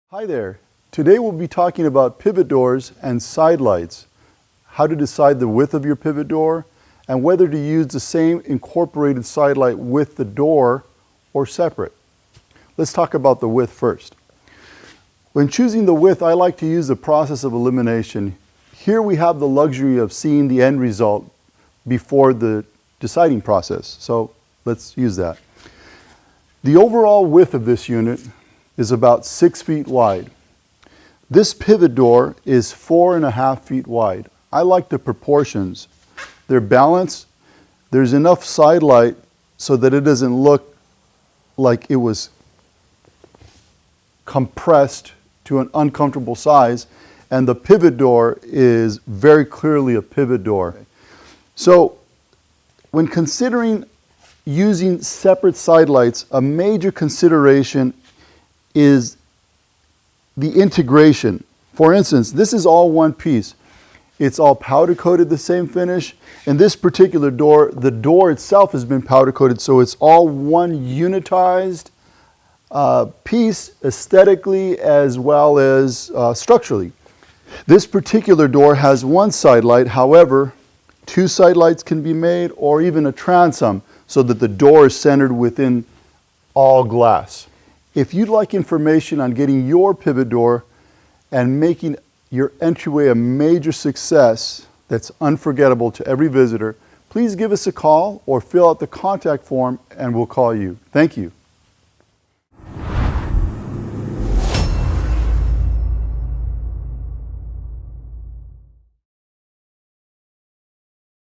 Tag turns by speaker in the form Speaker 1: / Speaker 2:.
Speaker 1: Hi there. Today we'll be talking about pivot doors and side lights, how to decide the width of your pivot door, and whether to use the same incorporated side light with the door or separate. Let's talk about the width first. When choosing the width, I like to use the process of elimination. Here we have the luxury of seeing the end result before the deciding process, so let's use that. The overall width of this unit is about 6 feet wide. This pivot door is 4.5 feet wide. I like the proportions. They're balanced. There's enough side light so that it doesn't look like it was compressed to an uncomfortable size, and the pivot door is very clearly a pivot door. So when considering using separate side lights, a major consideration is the integration. For instance, this is all one piece. It's all powder coated the same finish. In this particular door, the door itself has been powder coated, so it's all one unitized piece aesthetically as well as structurally. This particular door has one side light. However, two side lights can be made, or even a transom, so that the door is centered within all glass. If you'd like information on getting your pivot door and making your entryway a major success that's unforgettable to every visitor, please give us a call or fill out the contact form and we'll call you. Thank you.